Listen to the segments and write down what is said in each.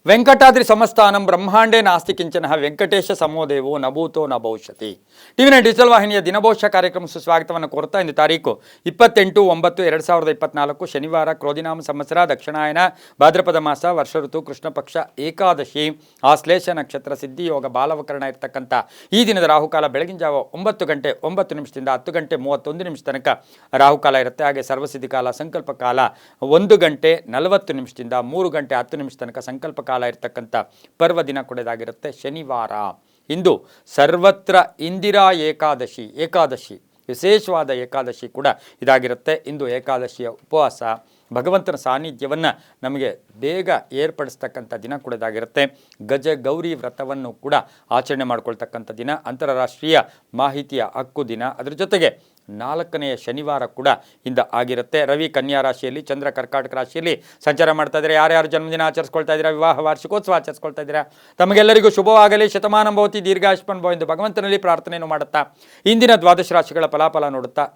ವೆಂಕಟಾದ್ರಿ ಸಮಸ್ಥಾನಂ ಬ್ರಹ್ಮಾಂಡೇ ನಾಸ್ತಿ ಕಿಂಚನಃ ವೆಂಕಟೇಶ ಸಮೋದೇವೋ ನಭೂತೋ ನ ಭವಿಷ್ಯತಿ. ಟಿವಿನ ಡಿಜಿಟಲ್ ವಾಹಿನಿಯ ದಿನಭವಿಷ್ಯ ಕಾರ್ಯಕ್ರಮ ಸುಸ್ವಾಗತವನ್ನು ಕೋರ್ತಾ ಇಂದು ತಾರೀಕು 28/9/2024 ಶನಿವಾರ ಕ್ರೋಧಿನಾಮ ಸಂವತ್ಸರ ದಕ್ಷಿಣಾಯನ ಭಾದ್ರಪದ ಮಾಸ ವರ್ಷ ಋತು ಕೃಷ್ಣ ಪಕ್ಷ ಏಕಾದಶಿ ಆಶ್ಲೇಷ ನಕ್ಷತ್ರ ಸಿದ್ಧಿಯೋಗ ಬಾಲವಕರಣ ಇರತಕ್ಕಂಥ ಈ ದಿನದ ರಾಹುಕಾಲ ಬೆಳಗಿನ ಜಾವ 9 ಗಂಟೆ 9 ನಿಮಿಷದಿಂದ 10 ಗಂಟೆ 31 ನಿಮಿಷ ತನಕ ರಾಹುಕಾಲ ಇರುತ್ತೆ. ಹಾಗೆ ಸರ್ವಸಿದ್ಧಿ ಕಾಲ ಸಂಕಲ್ಪ ಕಾಲ 1 ಗಂಟೆ 40 ನಿಮಿಷದಿಂದ 3 ಗಂಟೆ 10 ನಿಮಿಷ ತನಕ ಸಂಕಲ್ಪ ಕಾಲ ಇರತಕ್ಕಂಥ ಪರ್ವ ದಿನ ಕೊಡೋದಾಗಿರುತ್ತೆ ಶನಿವಾರ. ಇಂದು ಸರ್ವತ್ರ ಇಂದಿರಾ ಏಕಾದಶಿ ವಿಶೇಷವಾದ ಏಕಾದಶಿ ಕೂಡ ಇದಾಗಿರುತ್ತೆ. ಇಂದು ಏಕಾದಶಿಯ ಉಪವಾಸ ಭಗವಂತನ ಸಾನ್ನಿಧ್ಯವನ್ನು ನಮಗೆ ಬೇಗ ಏರ್ಪಡಿಸ್ತಕ್ಕಂಥ ದಿನ ಕೂಡ ಇದಾಗಿರುತ್ತೆ. ಗಜ ಗೌರಿ ವ್ರತವನ್ನು ಕೂಡ ಆಚರಣೆ ಮಾಡ್ಕೊಳ್ತಕ್ಕಂಥ ದಿನ, ಅಂತಾರಾಷ್ಟ್ರೀಯ ಮಾಹಿತಿಯ ಹಕ್ಕು ದಿನ, ಅದರ ಜೊತೆಗೆ 4ನೆಯ ಶನಿವಾರ ಕೂಡ ಇಂದ ಆಗಿರುತ್ತೆ. ರವಿ ಕನ್ಯಾ ರಾಶಿಯಲ್ಲಿ, ಚಂದ್ರ ಕರ್ಕಾಟಕ ರಾಶಿಯಲ್ಲಿ ಸಂಚಾರ ಮಾಡ್ತಾ ಇದ್ದಾರೆ. ಯಾರ್ಯಾರು ಜನ್ಮದಿನ ಆಚರಿಸ್ಕೊಳ್ತಾ ಇದ್ದೀರಾ, ವಿವಾಹ ವಾರ್ಷಿಕೋತ್ಸವ ಆಚರಿಸ್ಕೊಳ್ತಾ ಇದ್ದೀರಾ, ತಮಗೆಲ್ಲರಿಗೂ ಶುಭವಾಗಲಿ, ಶತಮಾನ ಭವತಿ, ದೀರ್ಘಾಯುಷ್ಮಾನ್ ಭವ ಎಂದು ಭಗವಂತನಲ್ಲಿ ಪ್ರಾರ್ಥನೆಯನ್ನು ಮಾಡುತ್ತಾ ಇಂದಿನ ದ್ವಾದಶ ರಾಶಿಗಳ ಫಲಾಫಲ ನೋಡುತ್ತಾ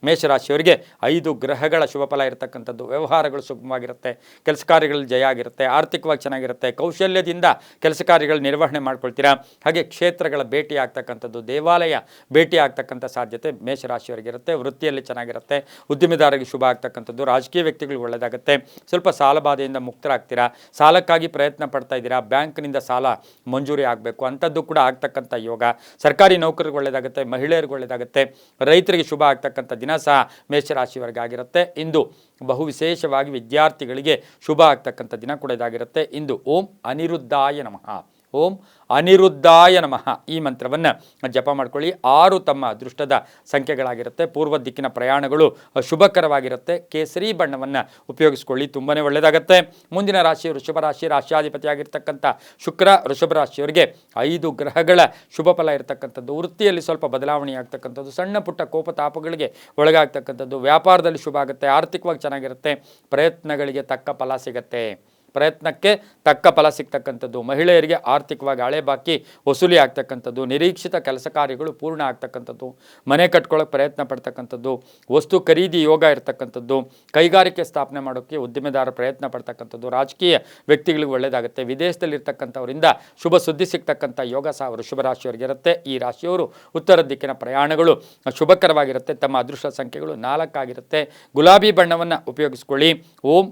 ಮೇಷರಾಶಿಯವರಿಗೆ 5 ಗ್ರಹಗಳ ಶುಭ ಫಲ ಇರತಕ್ಕಂಥದ್ದು. ವ್ಯವಹಾರಗಳು ಸುಗಮವಾಗಿರುತ್ತೆ, ಕೆಲಸ ಕಾರ್ಯಗಳಲ್ಲಿ ಜಯ ಆಗಿರುತ್ತೆ, ಆರ್ಥಿಕವಾಗಿ ಚೆನ್ನಾಗಿರುತ್ತೆ, ಕೌಶಲ್ಯದಿಂದ ಕೆಲಸ ಕಾರ್ಯಗಳ ನಿರ್ವಹಣೆ ಮಾಡ್ಕೊಳ್ತೀರಾ. ಹಾಗೆ ಕ್ಷೇತ್ರಗಳ ಭೇಟಿ ಆಗ್ತಕ್ಕಂಥದ್ದು, ದೇವಾಲಯ ಭೇಟಿ ಆಗ್ತಕ್ಕಂಥ ಸಾಧ್ಯತೆ ಮೇಷರಾಶಿಯವರಿಗೆ ಇರುತ್ತೆ. ವೃತ್ತಿಯಲ್ಲಿ ಚೆನ್ನಾಗಿರುತ್ತೆ, ಉದ್ಯಮಿದಾರರಿಗೆ ಶುಭ ಆಗ್ತಕ್ಕಂಥದ್ದು, ರಾಜಕೀಯ ವ್ಯಕ್ತಿಗಳು ಒಳ್ಳೆಯದಾಗುತ್ತೆ. ಸ್ವಲ್ಪ ಸಾಲಬಾಧೆಯಿಂದ ಮುಕ್ತರಾಗ್ತೀರಾ, ಸಾಲಕ್ಕಾಗಿ ಪ್ರಯತ್ನ ಪಡ್ತಾ ಇದ್ದೀರಾ, ಬ್ಯಾಂಕ್ನಿಂದ ಸಾಲ ಮಂಜೂರಿ ಆಗಬೇಕು ಅಂಥದ್ದು ಕೂಡ ಆಗ್ತಕ್ಕಂಥ ಯೋಗ. ಸರ್ಕಾರಿ ನೌಕರಿಗೆ ಒಳ್ಳೆಯದಾಗುತ್ತೆ, ಮಹಿಳೆಯರಿಗೆ ಒಳ್ಳೆಯದಾಗುತ್ತೆ, ರೈತರಿಗೆ ಶುಭ ಆಗ್ತಕ್ಕಂಥ ದಿನ ಸಹ ಮೇಷರಾಶಿಯವರೆಗೆ ಆಗಿರುತ್ತೆ. ಇಂದು ಬಹು ವಿಶೇಷವಾಗಿ ವಿದ್ಯಾರ್ಥಿಗಳಿಗೆ ಶುಭ ಆಗ್ತಕ್ಕಂಥ ದಿನ ಕೂಡ ಇದಾಗಿರುತ್ತೆ. ಇಂದು ಓಂ ಅನಿರುದ್ಧಾಯ ನಮಃ ಈ ಮಂತ್ರವನ್ನು ಜಪ ಮಾಡ್ಕೊಳ್ಳಿ. 6 ತಮ್ಮ ಅದೃಷ್ಟದ ಸಂಖ್ಯೆಗಳಾಗಿರುತ್ತೆ. ಪೂರ್ವ ದಿಕ್ಕಿನ ಪ್ರಯಾಣಗಳು ಶುಭಕರವಾಗಿರುತ್ತೆ. ಕೇಸರಿ ಬಣ್ಣವನ್ನು ಉಪಯೋಗಿಸ್ಕೊಳ್ಳಿ, ತುಂಬಾ ಒಳ್ಳೆಯದಾಗುತ್ತೆ. ಮುಂದಿನ ರಾಶಿ ವೃಷಭ ರಾಶಿ, ರಾಶಿಯಾಧಿಪತಿಯಾಗಿರ್ತಕ್ಕಂಥ ಶುಕ್ರ ವೃಷಭ ರಾಶಿಯವರಿಗೆ 5 ಗ್ರಹಗಳ ಶುಭ ಫಲ ಇರತಕ್ಕಂಥದ್ದು. ವೃತ್ತಿಯಲ್ಲಿ ಸ್ವಲ್ಪ ಬದಲಾವಣೆ ಆಗ್ತಕ್ಕಂಥದ್ದು, ಸಣ್ಣ ಪುಟ್ಟ ಕೋಪತಾಪಗಳಿಗೆ ಒಳಗಾಗ್ತಕ್ಕಂಥದ್ದು, ವ್ಯಾಪಾರದಲ್ಲಿ ಶುಭ ಆಗುತ್ತೆ, ಆರ್ಥಿಕವಾಗಿ ಚೆನ್ನಾಗಿರುತ್ತೆ, ಪ್ರಯತ್ನಗಳಿಗೆ ತಕ್ಕ ಫಲ ಸಿಗ್ತಕ್ಕಂಥದ್ದು. ಮಹಿಳೆಯರಿಗೆ ಆರ್ಥಿಕವಾಗಿ ಹಳೆ ಬಾಕಿ ವಸೂಲಿ ಆಗ್ತಕ್ಕಂಥದ್ದು, ನಿರೀಕ್ಷಿತ ಕೆಲಸ ಕಾರ್ಯಗಳು ಪೂರ್ಣ ಆಗ್ತಕ್ಕಂಥದ್ದು, ಮನೆ ಕಟ್ಕೊಳ್ಳೋಕೆ ಪ್ರಯತ್ನ ಪಡ್ತಕ್ಕಂಥದ್ದು, ವಸ್ತು ಖರೀದಿ ಯೋಗ ಇರತಕ್ಕಂಥದ್ದು, ಕೈಗಾರಿಕೆ ಸ್ಥಾಪನೆ ಮಾಡೋಕ್ಕೆ ಉದ್ಯಮಿದಾರ ಪ್ರಯತ್ನ ಪಡ್ತಕ್ಕಂಥದ್ದು, ರಾಜಕೀಯ ವ್ಯಕ್ತಿಗಳಿಗೆ ಒಳ್ಳೆಯದಾಗುತ್ತೆ, ವಿದೇಶದಲ್ಲಿರ್ತಕ್ಕಂಥವರಿಂದ ಶುಭ ಸುದ್ದಿ ಸಿಗ್ತಕ್ಕಂಥ ಯೋಗ ಸಹ ವೃಷಭ ರಾಶಿಯವರಿಗೆ ಇರುತ್ತೆ. ಈ ರಾಶಿಯವರು ಉತ್ತರ ದಿಕ್ಕಿನ ಪ್ರಯಾಣಗಳು ಶುಭಕರವಾಗಿರುತ್ತೆ. ತಮ್ಮ ಅದೃಷ್ಟ ಸಂಖ್ಯೆಗಳು 4 ಆಗಿರುತ್ತೆ. ಗುಲಾಬಿ ಬಣ್ಣವನ್ನು ಉಪಯೋಗಿಸ್ಕೊಳ್ಳಿ. ಓಂ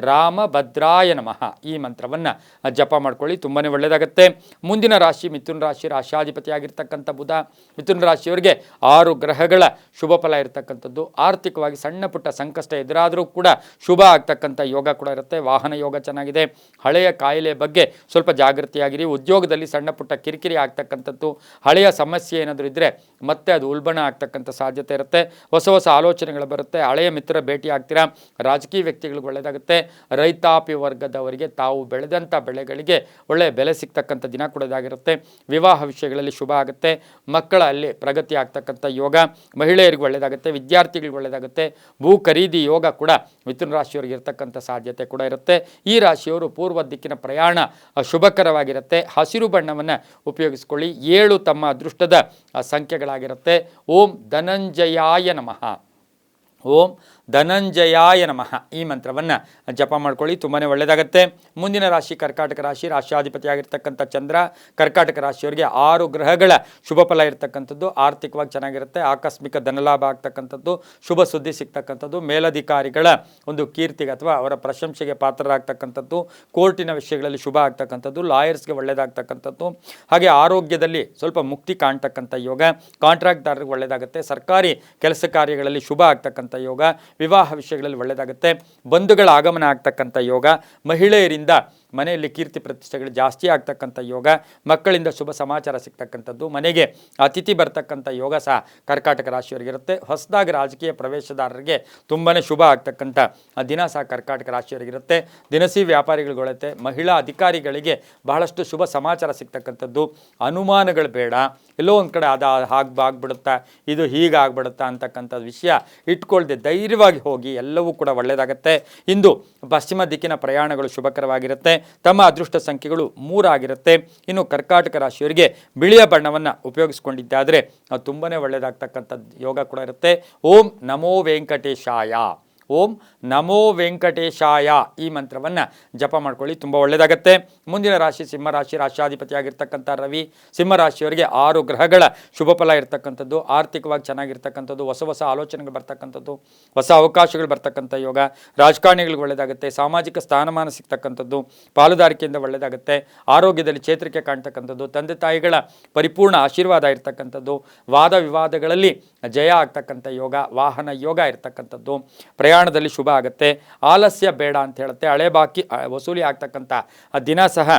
ರಾಮಭದ್ರಾಯ ನಮಃ ಈ ಮಂತ್ರವನ್ನು ಜಪ ಮಾಡ್ಕೊಳ್ಳಿ, ತುಂಬಾ ಒಳ್ಳೆಯದಾಗುತ್ತೆ. ಮುಂದಿನ ರಾಶಿ ಮಿಥುನ ರಾಶಿ, ರಾಶಿಯಾಧಿಪತಿಯಾಗಿರ್ತಕ್ಕಂಥ ಬುಧ. ಮಿಥುನ ರಾಶಿಯವರಿಗೆ 6 ಗ್ರಹಗಳ ಶುಭ ಫಲ ಇರತಕ್ಕಂಥದ್ದು. ಆರ್ಥಿಕವಾಗಿ ಸಣ್ಣ ಪುಟ್ಟ ಸಂಕಷ್ಟ ಎದುರಾದರೂ ಕೂಡ ಶುಭ ಆಗ್ತಕ್ಕಂಥ ಯೋಗ ಕೂಡ ಇರುತ್ತೆ. ವಾಹನ ಯೋಗ ಚೆನ್ನಾಗಿದೆ. ಹಳೆಯ ಕಾಯಿಲೆ ಬಗ್ಗೆ ಸ್ವಲ್ಪ ಜಾಗೃತಿಯಾಗಿರಿ. ಉದ್ಯೋಗದಲ್ಲಿ ಸಣ್ಣ ಪುಟ್ಟ ಕಿರಿಕಿರಿ ಆಗ್ತಕ್ಕಂಥದ್ದು, ಹಳೆಯ ಸಮಸ್ಯೆ ಏನಾದರೂ ಇದ್ದರೆ ಮತ್ತೆ ಅದು ಉಲ್ಬಣ ಆಗ್ತಕ್ಕಂಥ ಸಾಧ್ಯತೆ ಇರುತ್ತೆ. ಹೊಸ ಆಲೋಚನೆಗಳು ಬರುತ್ತೆ. ಹಳೆಯ ಮಿತ್ರ ಭೇಟಿ ಆಗ್ತೀರಾ. ರಾಜಕೀಯ ವ್ಯಕ್ತಿಗಳಿಗೆ ಒಳ್ಳೆಯದಾಗುತ್ತೆ. ರೈತಾಪಿ ವರ್ಗದವರಿಗೆ ತಾವು ಬೆಳೆದಂಥ ಬೆಳೆಗಳಿಗೆ ಒಳ್ಳೆಯ ಬೆಲೆ ಸಿಗ್ತಕ್ಕಂಥ ದಿನ ಕೂಡ ಇದಾಗಿರುತ್ತೆ. ವಿವಾಹ ವಿಷಯಗಳಲ್ಲಿ ಶುಭ ಆಗುತ್ತೆ. ಮಕ್ಕಳಲ್ಲಿ ಪ್ರಗತಿ ಆಗ್ತಕ್ಕಂಥ ಯೋಗ. ಮಹಿಳೆಯರಿಗೆ ಒಳ್ಳೆಯದಾಗುತ್ತೆ, ವಿದ್ಯಾರ್ಥಿಗಳಿಗೆ ಒಳ್ಳೆಯದಾಗುತ್ತೆ. ಭೂ ಖರೀದಿ ಯೋಗ ಕೂಡ ಮಿಥುನ ರಾಶಿಯವರಿಗೆ ಇರತಕ್ಕಂಥ ಸಾಧ್ಯತೆ ಕೂಡ ಇರುತ್ತೆ. ಈ ರಾಶಿಯವರು ಪೂರ್ವ ದಿಕ್ಕಿನ ಪ್ರಯಾಣ ಶುಭಕರವಾಗಿರುತ್ತೆ. ಹಸಿರು ಬಣ್ಣವನ್ನು ಉಪಯೋಗಿಸ್ಕೊಳ್ಳಿ. 7 ತಮ್ಮ ಅದೃಷ್ಟದ ಸಂಖ್ಯೆಗಳಾಗಿರುತ್ತೆ. ಓಂ ಧನಂಜಯಾಯ ನಮಃ ಈ ಮಂತ್ರವನ್ನು ಜಪ ಮಾಡ್ಕೊಳ್ಳಿ, ತುಂಬಾ ಒಳ್ಳೆಯದಾಗುತ್ತೆ. ಮುಂದಿನ ರಾಶಿ ಕರ್ಕಾಟಕ ರಾಶಿ, ರಾಶಿಯಾಧಿಪತಿಯಾಗಿರ್ತಕ್ಕಂಥ ಚಂದ್ರ ಕರ್ಕಾಟಕ ರಾಶಿಯವರಿಗೆ 6 ಗ್ರಹಗಳ ಶುಭ ಫಲ ಇರತಕ್ಕಂಥದ್ದು. ಆರ್ಥಿಕವಾಗಿ ಚೆನ್ನಾಗಿರುತ್ತೆ. ಆಕಸ್ಮಿಕ ಧನಲಾಭ ಆಗ್ತಕ್ಕಂಥದ್ದು, ಶುಭ ಸುದ್ದಿ ಸಿಗ್ತಕ್ಕಂಥದ್ದು, ಮೇಲಧಿಕಾರಿಗಳ ಒಂದು ಕೀರ್ತಿಗೆ ಅಥವಾ ಅವರ ಪ್ರಶಂಸೆಗೆ ಪಾತ್ರರಾಗ್ತಕ್ಕಂಥದ್ದು, ಕೋರ್ಟಿನ ವಿಷಯಗಳಲ್ಲಿ ಶುಭ ಆಗ್ತಕ್ಕಂಥದ್ದು, ಲಾಯರ್ಸ್ಗೆ ಒಳ್ಳೆಯದಾಗ್ತಕ್ಕಂಥದ್ದು. ಹಾಗೆ ಆರೋಗ್ಯದಲ್ಲಿ ಸ್ವಲ್ಪ ಮುಕ್ತಿ ಕಾಣ್ತಕ್ಕಂಥ ಯೋಗ. ಕಾಂಟ್ರಾಕ್ಟ್ದಾರರಿಗೆ ಒಳ್ಳೆಯದಾಗುತ್ತೆ. ಸರ್ಕಾರಿ ಕೆಲಸ ಕಾರ್ಯಗಳಲ್ಲಿ ಶುಭ ಆಗ್ತಕ್ಕಂಥ ಯೋಗ. ವಿವಾಹ ವಿಷಯಗಳಲ್ಲಿ ಒಳ್ಳೆಯದಾಗುತ್ತೆ. ಬಂಧುಗಳ ಆಗಮನ ಆಗ್ತಕ್ಕಂಥ ಯೋಗ. ಮಹಿಳೆಯರಿಂದ ಮನೆಯಲ್ಲಿ ಕೀರ್ತಿ ಪ್ರತಿಷ್ಠೆಗಳು ಜಾಸ್ತಿ ಆಗ್ತಕ್ಕಂಥ ಯೋಗ. ಮಕ್ಕಳಿಂದ ಶುಭ ಸಮಾಚಾರ ಸಿಗ್ತಕ್ಕಂಥದ್ದು, ಮನೆಗೆ ಅತಿಥಿ ಬರ್ತಕ್ಕಂಥ ಯೋಗ ಸಹ ಕರ್ಕಾಟಕ ರಾಶಿಯವರಿಗಿರುತ್ತೆ. ಹೊಸದಾಗಿ ರಾಜಕೀಯ ಪ್ರವೇಶದಾರರಿಗೆ ತುಂಬಾ ಶುಭ ಆಗ್ತಕ್ಕಂಥ ದಿನ ಸಹ ಕರ್ಕಾಟಕ ರಾಶಿಯವರಿಗಿರುತ್ತೆ. ದಿನಸಿ ವ್ಯಾಪಾರಿಗಳಿಗೊಳ್ಳುತ್ತೆ. ಮಹಿಳಾ ಅಧಿಕಾರಿಗಳಿಗೆ ಬಹಳಷ್ಟು ಶುಭ ಸಮಾಚಾರ ಸಿಗ್ತಕ್ಕಂಥದ್ದು. ಅನುಮಾನಗಳು ಬೇಡ. ಎಲ್ಲೋ ಒಂದು ಕಡೆ ಆಗ್ಬಿಡುತ್ತಾ, ಇದು ಹೀಗಾಗ್ಬಿಡುತ್ತಾ ಅಂತಕ್ಕಂಥ ವಿಷಯ ಇಟ್ಕೊಳ್ದೆ ಧೈರ್ಯವಾಗಿ ಹೋಗಿ, ಎಲ್ಲವೂ ಕೂಡ ಒಳ್ಳೆಯದಾಗುತ್ತೆ. ಇಂದು ಪಶ್ಚಿಮ ದಿಕ್ಕಿನ ಪ್ರಯಾಣಗಳು ಶುಭಕರವಾಗಿರುತ್ತೆ. ತಮ್ಮ ಅದೃಷ್ಟ ಸಂಖ್ಯೆಗಳು 3 ಆಗಿರುತ್ತೆ. ಇನ್ನು ಕರ್ಕಾಟಕ ರಾಶಿಯವರಿಗೆ ಬಿಳಿಯ ಬಣ್ಣವನ್ನು ಉಪಯೋಗಿಸ್ಕೊಂಡಿದ್ದಾದರೆ ತುಂಬಾ ಒಳ್ಳೆಯದಾಗ್ತಕ್ಕಂಥ ಯೋಗ ಕೂಡ ಇರುತ್ತೆ. ಓಂ ನಮೋ ವೆಂಕಟೇಶಾಯ ಓಂ ನಮೋ ವೆಂಕಟೇಶಾಯ ಈ ಮಂತ್ರವನ್ನು ಜಪ ಮಾಡ್ಕೊಳ್ಳಿ, ತುಂಬ ಒಳ್ಳೆಯದಾಗತ್ತೆ. ಮುಂದಿನ ರಾಶಿ ಸಿಂಹರಾಶಿ, ರಾಶಿಯಾಧಿಪತಿಯಾಗಿರ್ತಕ್ಕಂಥ ರವಿ. ಸಿಂಹರಾಶಿಯವರಿಗೆ 6 ಗ್ರಹಗಳ ಶುಭ ಫಲ ಇರ್ತಕ್ಕಂಥದ್ದು, ಆರ್ಥಿಕವಾಗಿ ಚೆನ್ನಾಗಿರ್ತಕ್ಕಂಥದ್ದು, ಹೊಸ ಹೊಸ ಆಲೋಚನೆಗಳು ಬರ್ತಕ್ಕಂಥದ್ದು, ಹೊಸ ಅವಕಾಶಗಳು ಬರ್ತಕ್ಕಂಥ ಯೋಗ, ರಾಜಕಾರಣಿಗಳಿಗೆ ಒಳ್ಳೆಯದಾಗುತ್ತೆ, ಸಾಮಾಜಿಕ ಸ್ಥಾನಮಾನ ಸಿಗ್ತಕ್ಕಂಥದ್ದು, ಪಾಲುದಾರಿಕೆಯಿಂದ ಒಳ್ಳೆಯದಾಗುತ್ತೆ, ಆರೋಗ್ಯದಲ್ಲಿ ಚೇತರಿಕೆ ಕಾಣ್ತಕ್ಕಂಥದ್ದು, ತಂದೆ ತಾಯಿಗಳ ಪರಿಪೂರ್ಣ ಆಶೀರ್ವಾದ ಇರ್ತಕ್ಕಂಥದ್ದು, ವಾದ ವಿವಾದಗಳಲ್ಲಿ ಜಯ ಆಗ್ತಕ್ಕಂಥ ಯೋಗ, ವಾಹನ ಯೋಗ ಇರ್ತಕ್ಕಂಥದ್ದು, ಪ್ರಯಾಣದಲ್ಲಿ ಶುಭ ಆಗುತ್ತೆ. ಆಲಸ್ಯ ಬೇಡ ಅಂತ ಹೇಳುತ್ತೆ. ಹಳೆ ಬಾಕಿ ವಸೂಲಿ ಆಗ್ತಕ್ಕಂಥ ದಿನ ಸಹ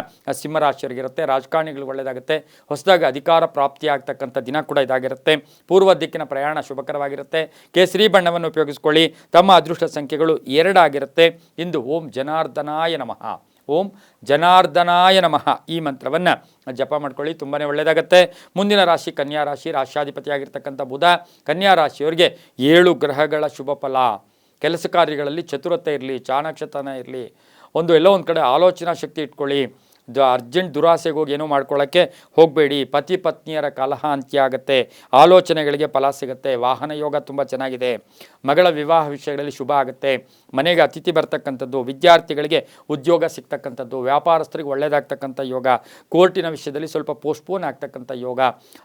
ಸಿಂಹರಾಶಿಯವರಿಗಿರುತ್ತೆ. ರಾಜಕಾರಣಿಗಳಿಗೆ ಒಳ್ಳೆಯದಾಗುತ್ತೆ. ಹೊಸದಾಗಿ ಅಧಿಕಾರ ಪ್ರಾಪ್ತಿ ಆಗ್ತಕ್ಕಂಥ ದಿನ ಕೂಡ ಇದಾಗಿರುತ್ತೆ. ಪೂರ್ವ ದಿಕ್ಕಿನ ಪ್ರಯಾಣ ಶುಭಕರವಾಗಿರುತ್ತೆ. ಕೇಸರಿ ಬಣ್ಣವನ್ನು ಉಪಯೋಗಿಸ್ಕೊಳ್ಳಿ. ತಮ್ಮ ಅದೃಷ್ಟ ಸಂಖ್ಯೆಗಳು 2 ಆಗಿರುತ್ತೆ. ಇಂದು ಓಂ ಜನಾರ್ದನಾಯ ನಮಃ, ಓಂ ಜನಾರ್ದನಾಯ ನಮಃ ಈ ಮಂತ್ರವನ್ನು ಜಪ ಮಾಡ್ಕೊಳ್ಳಿ, ತುಂಬಾ ಒಳ್ಳೆಯದಾಗತ್ತೆ. ಮುಂದಿನ ರಾಶಿ ಕನ್ಯಾ ರಾಶಿ, ರಾಶ್ಯಾಧಿಪತಿಯಾಗಿರ್ತಕ್ಕಂಥ ಬುಧ. ಕನ್ಯಾ ರಾಶಿಯವರಿಗೆ 7 ಗ್ರಹಗಳ ಶುಭ ಫಲ. ಕೆಲಸ ಕಾರ್ಯಗಳಲ್ಲಿ ಚತುರತೆ ಇರಲಿ, ಚಾಣಾಕ್ಷತನ ಇರಲಿ, ಎಲ್ಲೋ ಒಂದು ಕಡೆ ಆಲೋಚನಾ ಶಕ್ತಿ ಇಟ್ಕೊಳ್ಳಿ. ಅರ್ಜೆಂಟ್ ದುರಾಸೆಗೆ ಹೋಗಿ ಏನೋ ಮಾಡ್ಕೊಳ್ಳೋಕ್ಕೆ ಹೋಗಬೇಡಿ. ಪತಿ ಪತ್ನಿಯರ ಕಲಹ ಅಂತ್ಯ ಆಗುತ್ತೆ, ಆಲೋಚನೆಗಳಿಗೆ ಫಲ ಸಿಗುತ್ತೆ. ವಾಹನ ಯೋಗ ತುಂಬ ಚೆನ್ನಾಗಿದೆ. ಮಗಳ ವಿವಾಹ ವಿಷಯಗಳಲ್ಲಿ ಶುಭ ಆಗುತ್ತೆ. ಮನೆಗೆ ಅತಿಥಿ ಬರ್ತಕ್ಕಂಥದ್ದು, ವಿದ್ಯಾರ್ಥಿಗಳಿಗೆ ಉದ್ಯೋಗ ಸಿಗ್ತಕ್ಕಂಥದ್ದು, ವ್ಯಾಪಾರಸ್ಥರಿಗೆ ಒಳ್ಳೆಯದಾಗ್ತಕ್ಕಂಥ ಯೋಗ, ಕೋರ್ಟಿನ ವಿಷಯದಲ್ಲಿ ಸ್ವಲ್ಪ ಪೋಸ್ಟ್ಪೋನ್ ಆಗ್ತಕ್ಕಂಥ ಯೋಗ,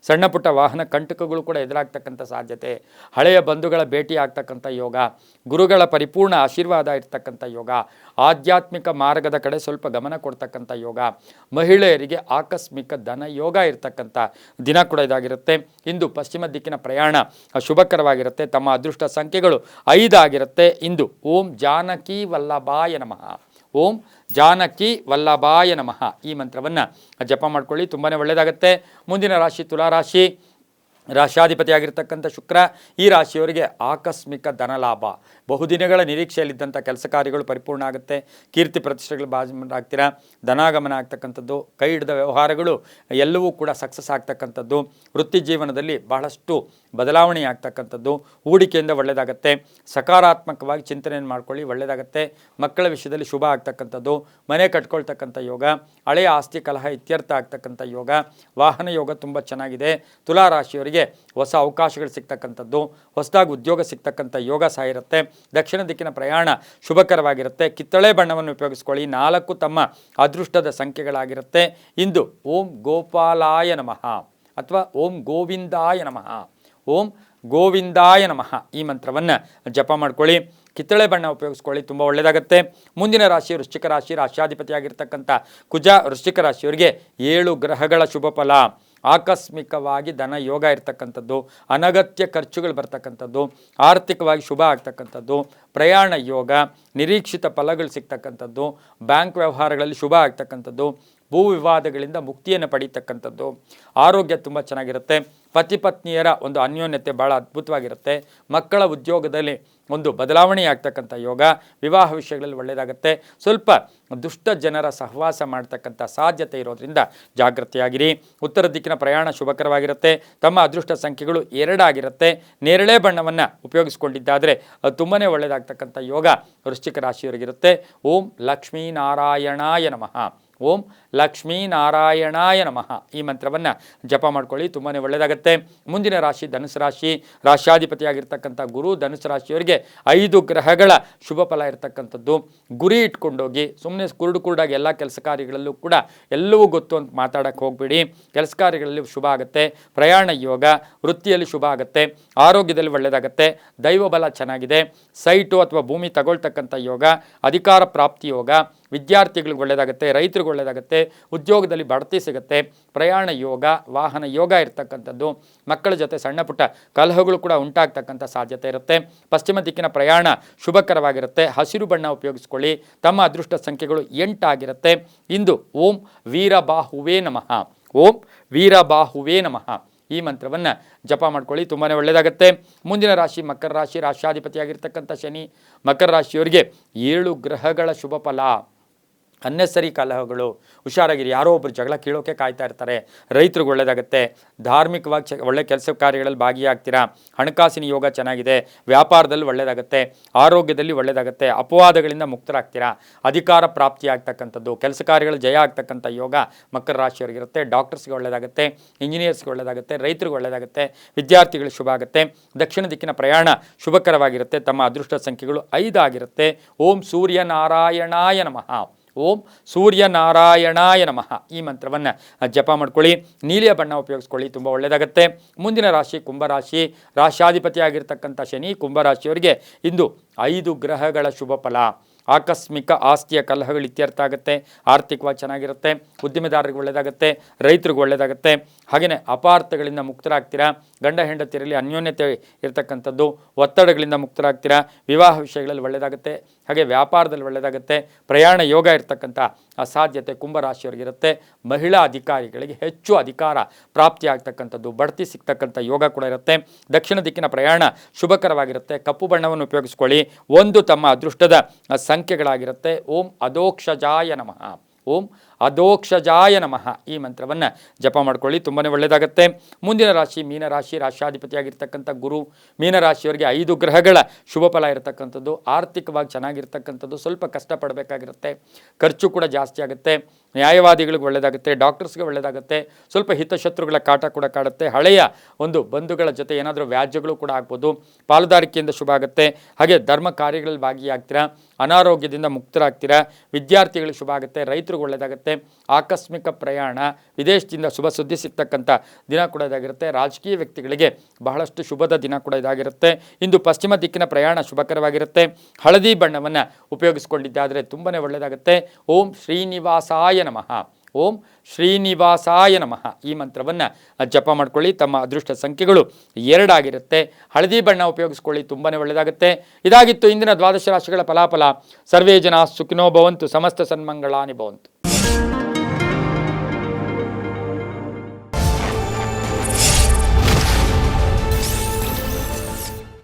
ಸಣ್ಣ ಪುಟ್ಟ ವಾಹನ ಕಂಟಕಗಳು ಕೂಡ ಎದುರಾಗ್ತಕ್ಕಂಥ ಸಾಧ್ಯತೆ, ಹಳೆಯ ಬಂಧುಗಳ ಭೇಟಿ ಆಗ್ತಕ್ಕಂಥ ಯೋಗ, ಗುರುಗಳ ಪರಿಪೂರ್ಣ ಆಶೀರ್ವಾದ ಇರ್ತಕ್ಕಂಥ ಯೋಗ, ಆಧ್ಯಾತ್ಮಿಕ ಮಾರ್ಗದ ಕಡೆ ಸ್ವಲ್ಪ ಗಮನ ಕೊಡ್ತಕ್ಕಂಥ ಯೋಗ, ಮಹಿಳೆಯರಿಗೆ ಆಕಸ್ಮಿಕ ಧನ ಯೋಗ ಇರ್ತಕ್ಕಂಥ ದಿನ ಕೂಡ ಇದಾಗಿರುತ್ತೆ. ಇಂದು ಪಶ್ಚಿಮ ದಿಕ್ಕಿನ ಪ್ರಯಾಣ ಶುಭಕರವಾಗಿರುತ್ತೆ. ತಮ್ಮ ಅದೃಷ್ಟ ಸಂಖ್ಯೆಗಳು 5 ಆಗಿರುತ್ತೆ. ಇಂದು ಓಂ ಜಾನಕಿ ವಲ್ಲಭಾಯ ನಮಃ, ಓಂ ಜಾನಕಿ ವಲ್ಲಭಾಯ ನಮಃ ಈ ಮಂತ್ರವನ್ನು ಜಪ ಮಾಡ್ಕೊಳ್ಳಿ, ತುಂಬಾ ಒಳ್ಳೆಯದಾಗುತ್ತೆ. ಮುಂದಿನ ರಾಶಿ ತುಲಾರಾಶಿ, ರಾಶ್ಯಾಧಿಪತಿಯಾಗಿರ್ತಕ್ಕಂಥ ಶುಕ್ರ. ಈ ರಾಶಿಯವರಿಗೆ ಆಕಸ್ಮಿಕ ಧನಲಾಭ. ಬಹುದಿನಗಳ ನಿರೀಕ್ಷೆಯಲ್ಲಿದ್ದಂಥ ಕೆಲಸ ಕಾರ್ಯಗಳು ಪರಿಪೂರ್ಣ ಆಗುತ್ತೆ. ಕೀರ್ತಿ ಪ್ರತಿಷ್ಠೆಗಳು ಆಗ್ತೀರಾ. ಧನಾಗಮನ ಆಗ್ತಕ್ಕಂಥದ್ದು, ಕೈ ಹಿಡಿದ ವ್ಯವಹಾರಗಳು ಎಲ್ಲವೂ ಕೂಡ ಸಕ್ಸಸ್ ಆಗ್ತಕ್ಕಂಥದ್ದು. ವೃತ್ತಿ ಜೀವನದಲ್ಲಿ ಬಹಳಷ್ಟು ಬದಲಾವಣೆ ಆಗ್ತಕ್ಕಂಥದ್ದು. ಹೂಡಿಕೆಯಿಂದ ಒಳ್ಳೆಯದಾಗತ್ತೆ. ಸಕಾರಾತ್ಮಕವಾಗಿ ಚಿಂತನೆಯನ್ನು ಮಾಡ್ಕೊಳ್ಳಿ, ಒಳ್ಳೆಯದಾಗತ್ತೆ. ಮಕ್ಕಳ ವಿಷಯದಲ್ಲಿ ಶುಭ ಆಗ್ತಕ್ಕಂಥದ್ದು, ಮನೆ ಕಟ್ಕೊಳ್ತಕ್ಕಂಥ ಯೋಗ, ಹಳೆಯ ಆಸ್ತಿ ಕಲಹ ಇತ್ಯರ್ಥ ಆಗ್ತಕ್ಕಂಥ ಯೋಗ, ವಾಹನ ಯೋಗ ತುಂಬ ಚೆನ್ನಾಗಿದೆ. ತುಲಾರಾಶಿಯವರಿಗೆ ಹೊಸ ಅವಕಾಶಗಳು ಸಿಗ್ತಕ್ಕಂಥದ್ದು, ಹೊಸದಾಗಿ ಉದ್ಯೋಗ ಸಿಗ್ತಕ್ಕಂಥ ಯೋಗ ಸಹ ಇರುತ್ತೆ. ದಕ್ಷಿಣ ದಿಕ್ಕಿನ ಪ್ರಯಾಣ ಶುಭಕರವಾಗಿರುತ್ತೆ. ಕಿತ್ತಳೆ ಬಣ್ಣವನ್ನು ಉಪಯೋಗಿಸ್ಕೊಳ್ಳಿ. 4 ತಮ್ಮ ಅದೃಷ್ಟದ ಸಂಖ್ಯೆಗಳಾಗಿರುತ್ತೆ. ಇಂದು ಓಂ ಗೋಪಾಲಾಯ ನಮಃ ಅಥವಾ ಓಂ ಗೋವಿಂದಾಯ ನಮಃ, ಓಂ ಗೋವಿಂದಾಯ ನಮಃ ಈ ಮಂತ್ರವನ್ನು ಜಪ ಮಾಡ್ಕೊಳ್ಳಿ. ಕಿತ್ತಳೆ ಬಣ್ಣ ಉಪಯೋಗಿಸ್ಕೊಳ್ಳಿ, ತುಂಬ ಒಳ್ಳೆಯದಾಗುತ್ತೆ. ಮುಂದಿನ ರಾಶಿ ವೃಶ್ಚಿಕ ರಾಶಿ, ರಾಶ್ಯಾಧಿಪತಿಯಾಗಿರ್ತಕ್ಕಂಥ ಕುಜ. ವೃಶ್ಚಿಕ ರಾಶಿಯವರಿಗೆ 7 ಗ್ರಹಗಳ ಶುಭ ಫಲ. ಆಕಸ್ಮಿಕವಾಗಿ ಧನ ಯೋಗ ಇರ್ತಕ್ಕಂಥದ್ದು, ಅನಗತ್ಯ ಖರ್ಚುಗಳು ಬರ್ತಕ್ಕಂಥದ್ದು, ಆರ್ಥಿಕವಾಗಿ ಶುಭ ಆಗ್ತಕ್ಕಂಥದ್ದು, ಪ್ರಯಾಣ ಯೋಗ, ನಿರೀಕ್ಷಿತ ಫಲಗಳು ಸಿಗ್ತಕ್ಕಂಥದ್ದು, ಬ್ಯಾಂಕ್ ವ್ಯವಹಾರಗಳಲ್ಲಿ ಶುಭ ಆಗ್ತಕ್ಕಂಥದ್ದು, ಭೂ ವಿವಾದಗಳಿಂದ ಮುಕ್ತಿಯನ್ನು ಪಡೀತಕ್ಕಂಥದ್ದು, ಆರೋಗ್ಯ ತುಂಬ ಚೆನ್ನಾಗಿರುತ್ತೆ. ಪತಿ ಪತ್ನಿಯರ ಅನ್ಯೋನ್ಯತೆ ಭಾಳ ಅದ್ಭುತವಾಗಿರುತ್ತೆ. ಮಕ್ಕಳ ಉದ್ಯೋಗದಲ್ಲಿ ಬದಲಾವಣೆ ಆಗ್ತಕ್ಕಂಥ ಯೋಗ, ವಿವಾಹ ವಿಷಯಗಳಲ್ಲಿ ಒಳ್ಳೆಯದಾಗುತ್ತೆ. ಸ್ವಲ್ಪ ದುಷ್ಟ ಜನರ ಸಹವಾಸ ಮಾಡ್ತಕ್ಕಂಥ ಸಾಧ್ಯತೆ ಇರೋದ್ರಿಂದ ಜಾಗೃತಿಯಾಗಿರಿ. ಉತ್ತರ ದಿಕ್ಕಿನ ಪ್ರಯಾಣ ಶುಭಕರವಾಗಿರುತ್ತೆ. ತಮ್ಮ ಅದೃಷ್ಟ ಸಂಖ್ಯೆಗಳು 2 ಆಗಿರುತ್ತೆ. ನೇರಳೆ ಬಣ್ಣವನ್ನು ಉಪಯೋಗಿಸ್ಕೊಂಡಿದ್ದಾದರೆ ಅದು ತುಂಬಾ ಒಳ್ಳೆಯದಾಗ್ತಕ್ಕಂಥ ಯೋಗ ವೃಶ್ಚಿಕ ರಾಶಿಯವರಿಗಿರುತ್ತೆ. ಓಂ ಲಕ್ಷ್ಮೀನಾರಾಯಣಾಯ ನಮಃ, ಓಂ ಲಕ್ಷ್ಮೀನಾರಾಯಣಾಯ ನಮಃ ಈ ಮಂತ್ರವನ್ನು ಜಪ ಮಾಡ್ಕೊಳ್ಳಿ, ತುಂಬಾ ಒಳ್ಳೆಯದಾಗುತ್ತೆ. ಮುಂದಿನ ರಾಶಿ ಧನುಸು ರಾಶಿ, ರಾಶ್ಯಾಧಿಪತಿಯಾಗಿರ್ತಕ್ಕಂಥ ಗುರು. ಧನುಸು ರಾಶಿಯವರಿಗೆ 5 ಗ್ರಹಗಳ ಶುಭ ಫಲ ಇರತಕ್ಕಂಥದ್ದು. ಗುರಿ ಇಟ್ಕೊಂಡೋಗಿ ಸುಮ್ಮನೆ ಕುರುಡಾಗಿ ಎಲ್ಲ ಕೆಲಸ ಕಾರ್ಯಗಳಲ್ಲೂ ಕೂಡ ಎಲ್ಲವೂ ಗೊತ್ತು ಅಂತ ಮಾತಾಡೋಕ್ಕೆ ಹೋಗಬೇಡಿ. ಕೆಲಸ ಕಾರ್ಯಗಳಲ್ಲಿ ಶುಭ ಆಗುತ್ತೆ. ಪ್ರಯಾಣ ಯೋಗ, ವೃತ್ತಿಯಲ್ಲಿ ಶುಭ ಆಗುತ್ತೆ. ಆರೋಗ್ಯದಲ್ಲಿ ಒಳ್ಳೆಯದಾಗುತ್ತೆ. ದೈವ ಬಲ ಚೆನ್ನಾಗಿದೆ. ಸೈಟು ಅಥವಾ ಭೂಮಿ ತಗೊಳ್ತಕ್ಕಂಥ ಯೋಗ, ಅಧಿಕಾರ ಪ್ರಾಪ್ತಿ ಯೋಗ, ವಿದ್ಯಾರ್ಥಿಗಳಿಗೆ ಒಳ್ಳೆಯದಾಗುತ್ತೆ. ರೈತರಿಗೆ ಒಳ್ಳೆಯದಾಗುತ್ತೆ. ಉದ್ಯೋಗದಲ್ಲಿ ಬಡ್ತಿ ಸಿಗುತ್ತೆ. ಪ್ರಯಾಣ ಯೋಗ, ವಾಹನ ಯೋಗ ಇರ್ತಕ್ಕಂಥದ್ದು. ಮಕ್ಕಳ ಜೊತೆ ಸಣ್ಣ ಪುಟ್ಟ ಕಲಹಗಳು ಕೂಡ ಉಂಟಾಗ್ತಕ್ಕಂಥ ಸಾಧ್ಯತೆ ಇರುತ್ತೆ. ಪಶ್ಚಿಮ ದಿಕ್ಕಿನ ಪ್ರಯಾಣ ಶುಭಕರವಾಗಿರುತ್ತೆ. ಹಸಿರು ಬಣ್ಣ ಉಪಯೋಗಿಸ್ಕೊಳ್ಳಿ. ತಮ್ಮ ಅದೃಷ್ಟ ಸಂಖ್ಯೆಗಳು 8 ಆಗಿರುತ್ತೆ. ಇಂದು ಓಂ ವೀರಬಾಹುವೇ ನಮಃ, ಓಂ ವೀರಬಾಹುವೇ ನಮಃ ಈ ಮಂತ್ರವನ್ನು ಜಪ ಮಾಡ್ಕೊಳ್ಳಿ, ತುಂಬಾ ಒಳ್ಳೆಯದಾಗುತ್ತೆ. ಮುಂದಿನ ರಾಶಿ ಮಕರ ರಾಶಿ, ರಾಶ್ಯಾಧಿಪತಿಯಾಗಿರ್ತಕ್ಕಂಥ ಶನಿ. ಮಕರ ರಾಶಿಯವರಿಗೆ 7 ಗ್ರಹಗಳ ಶುಭ ಫಲ. ಅನ್ನೆಸರಿ ಕಲಹಗಳು, ಹುಷಾರಾಗಿರಿ. ಯಾರೋ ಒಬ್ಬರು ಜಗಳ ಕೀಳೋಕೆ ಕಾಯ್ತಾ ಇರ್ತಾರೆ. ರೈತರಿಗೆ ಒಳ್ಳೆಯದಾಗುತ್ತೆ. ಧಾರ್ಮಿಕವಾಗಿ ಒಳ್ಳೆ ಕೆಲಸ ಕಾರ್ಯಗಳಲ್ಲಿ ಭಾಗಿಯಾಗ್ತೀರಾ. ಹಣಕಾಸಿನ ಯೋಗ ಚೆನ್ನಾಗಿದೆ. ವ್ಯಾಪಾರದಲ್ಲಿ ಒಳ್ಳೆಯದಾಗುತ್ತೆ. ಆರೋಗ್ಯದಲ್ಲಿ ಒಳ್ಳೆಯದಾಗುತ್ತೆ. ಅಪವಾದಗಳಿಂದ ಮುಕ್ತರಾಗ್ತೀರಾ. ಅಧಿಕಾರ ಪ್ರಾಪ್ತಿ ಆಗ್ತಕ್ಕಂಥದ್ದು, ಕೆಲಸ ಕಾರ್ಯಗಳು ಜಯ ಆಗ್ತಕ್ಕಂಥ ಯೋಗ ಮಕರ ರಾಶಿಯವರಿಗಿರುತ್ತೆ. ಡಾಕ್ಟರ್ಸ್ಗೆ ಒಳ್ಳೆಯದಾಗುತ್ತೆ. ಇಂಜಿನಿಯರ್ಸ್ಗೆ ಒಳ್ಳೆಯದಾಗುತ್ತೆ. ರೈತರಿಗೆ ಒಳ್ಳೆಯದಾಗುತ್ತೆ. ವಿದ್ಯಾರ್ಥಿಗಳು ಶುಭ ಆಗುತ್ತೆ. ದಕ್ಷಿಣ ದಿಕ್ಕಿನ ಪ್ರಯಾಣ ಶುಭಕರವಾಗಿರುತ್ತೆ. ತಮ್ಮ ಅದೃಷ್ಟ ಸಂಖ್ಯೆಗಳು 5 ಆಗಿರುತ್ತೆ. ಓಂ ಸೂರ್ಯನಾರಾಯಣಾಯ ನಮಃ. ಓಂ ಸೂರ್ಯನಾರಾಯಣಾಯ ನಮಃ ಈ ಮಂತ್ರವನ್ನು ಜಪ ಮಾಡ್ಕೊಳ್ಳಿ. ನೀಲಿಯ ಬಣ್ಣ ಉಪಯೋಗಿಸ್ಕೊಳ್ಳಿ, ತುಂಬ ಒಳ್ಳೆಯದಾಗುತ್ತೆ. ಮುಂದಿನ ರಾಶಿ ಕುಂಭರಾಶಿ. ರಾಶಾಧಿಪತಿಯಾಗಿರ್ತಕ್ಕಂಥ ಶನಿ ಕುಂಭರಾಶಿಯವರಿಗೆ ಇಂದು 5 ಗ್ರಹಗಳ ಶುಭ ಫಲ. ಆಕಸ್ಮಿಕ ಆಸ್ತಿಯ ಕಲಹಗಳು ಇತ್ಯರ್ಥ ಆಗುತ್ತೆ. ಆರ್ಥಿಕವಾಗಿ ಚೆನ್ನಾಗಿರುತ್ತೆ. ಉದ್ದಿಮೆದಾರರಿಗೆ ಒಳ್ಳೆಯದಾಗುತ್ತೆ. ರೈತರಿಗೆ ಒಳ್ಳೆಯದಾಗುತ್ತೆ. ಹಾಗೆಯೇ ಅಪಾರ್ಥಗಳಿಂದ ಮುಕ್ತರಾಗ್ತೀರಾ. ಗಂಡ ಹೆಂಡತಿಯರಲ್ಲಿ ಅನ್ಯೋನ್ಯತೆ ಇರತಕ್ಕಂಥದ್ದು, ಒತ್ತಡಗಳಿಂದ ಮುಕ್ತರಾಗ್ತೀರಾ. ವಿವಾಹ ವಿಷಯಗಳಲ್ಲಿ ಒಳ್ಳೆಯದಾಗುತ್ತೆ. ಹಾಗೆ ವ್ಯಾಪಾರದಲ್ಲಿ ಒಳ್ಳೆಯದಾಗುತ್ತೆ. ಪ್ರಯಾಣ ಯೋಗ ಇರತಕ್ಕಂಥ ಸಾಧ್ಯತೆ ಕುಂಭರಾಶಿಯವರಿಗಿರುತ್ತೆ. ಮಹಿಳಾ ಅಧಿಕಾರಿಗಳಿಗೆ ಹೆಚ್ಚು ಅಧಿಕಾರ ಪ್ರಾಪ್ತಿ ಆಗ್ತಕ್ಕಂಥದ್ದು, ಬಡ್ತಿ ಸಿಗ್ತಕ್ಕಂಥ ಯೋಗ ಕೂಡ ಇರುತ್ತೆ. ದಕ್ಷಿಣ ದಿಕ್ಕಿನ ಪ್ರಯಾಣ ಶುಭಕರವಾಗಿರುತ್ತೆ. ಕಪ್ಪು ಬಣ್ಣವನ್ನು ಉಪಯೋಗಿಸ್ಕೊಳ್ಳಿ. 1 ತಮ್ಮ ಅದೃಷ್ಟದ ಸಂಖ್ಯೆಗಳಾಗಿರುತ್ತೆ. ಓಂ ಅಧೋಕ್ಷಜಾಯ ನಮಃ. ಓಂ ಅಧೋಕ್ಷಜಾಯ ನಮಃ ಈ ಮಂತ್ರವನ್ನು ಜಪ ಮಾಡ್ಕೊಳ್ಳಿ, ತುಂಬಾ ಒಳ್ಳೆಯದಾಗುತ್ತೆ. ಮುಂದಿನ ರಾಶಿ ಮೀನರಾಶಿ. ರಾಶಾಧಿಪತಿಯಾಗಿರ್ತಕ್ಕಂಥ ಗುರು ಮೀನರಾಶಿಯವರಿಗೆ 5 ಗ್ರಹಗಳ ಶುಭ ಫಲ ಇರತಕ್ಕಂಥದ್ದು. ಆರ್ಥಿಕವಾಗಿ ಚೆನ್ನಾಗಿರ್ತಕ್ಕಂಥದ್ದು. ಸ್ವಲ್ಪ ಕಷ್ಟಪಡಬೇಕಾಗಿರುತ್ತೆ. ಖರ್ಚು ಕೂಡ ಜಾಸ್ತಿ ಆಗುತ್ತೆ. ನ್ಯಾಯವಾದಿಗಳಿಗೆ ಒಳ್ಳೆಯದಾಗುತ್ತೆ. ಡಾಕ್ಟರ್ಸ್ಗೆ ಒಳ್ಳೆಯದಾಗುತ್ತೆ. ಸ್ವಲ್ಪ ಹಿತಶತ್ರುಗಳ ಕಾಟ ಕೂಡ ಕಾಡುತ್ತೆ. ಹಳೆಯ ಒಂದು ಬಂಧುಗಳ ಜೊತೆ ಏನಾದರೂ ವ್ಯಾಜ್ಯಗಳು ಕೂಡ ಆಗ್ಬೋದು. ಪಾಲುದಾರಿಕೆಯಿಂದ ಶುಭ ಆಗುತ್ತೆ. ಹಾಗೆ ಧರ್ಮ ಕಾರ್ಯಗಳಲ್ಲಿ ಭಾಗಿಯಾಗ್ತೀರಾ. ಅನಾರೋಗ್ಯದಿಂದ ಮುಕ್ತರಾಗ್ತೀರಾ. ವಿದ್ಯಾರ್ಥಿಗಳಿಗೆ ಶುಭ ಆಗುತ್ತೆ. ರೈತರಿಗೆ ಒಳ್ಳೆಯದಾಗುತ್ತೆ. ಆಕಸ್ಮಿಕ ಪ್ರಯಾಣ, ವಿದೇಶದಿಂದ ಶುಭ ಸುದ್ದಿ ಸಿಗ್ತಕ್ಕಂಥ ದಿನ ಕೂಡ ಇದಾಗಿರುತ್ತೆ. ರಾಜಕೀಯ ವ್ಯಕ್ತಿಗಳಿಗೆ ಬಹಳಷ್ಟು ಶುಭದ ದಿನ ಕೂಡ ಇದಾಗಿರುತ್ತೆ. ಇಂದು ಪಶ್ಚಿಮ ದಿಕ್ಕಿನ ಪ್ರಯಾಣ ಶುಭಕರವಾಗಿರುತ್ತೆ. ಹಳದಿ ಬಣ್ಣವನ್ನು ಉಪಯೋಗಿಸ್ಕೊಂಡಿದ್ದಾದರೆ ತುಂಬಾ ಒಳ್ಳೆಯದಾಗುತ್ತೆ. ಓಂ ಶ್ರೀನಿವಾಸಾಯ ನಮಃ. ಓಂ ಶ್ರೀನಿವಾಸಾಯ ನಮಃ ಈ ಮಂತ್ರವನ್ನು ಜಪ ಮಾಡ್ಕೊಳ್ಳಿ. ತಮ್ಮ ಅದೃಷ್ಟ ಸಂಖ್ಯೆಗಳು 2 ಆಗಿರುತ್ತೆ. ಹಳದಿ ಬಣ್ಣ ಉಪಯೋಗಿಸ್ಕೊಳ್ಳಿ, ತುಂಬಾ ಒಳ್ಳೆಯದಾಗುತ್ತೆ. ಇದಾಗಿತ್ತು ಇಂದಿನ ದ್ವಾದಶ ರಾಶಿಗಳ ಫಲಾಫಲ. ಸರ್ವೇ ಜನ ಸುಖಿನೋ ಭವಂತು. ಸಮಸ್ತ ಸನ್ಮಂಗಳಾನಿ ಭವಂತು.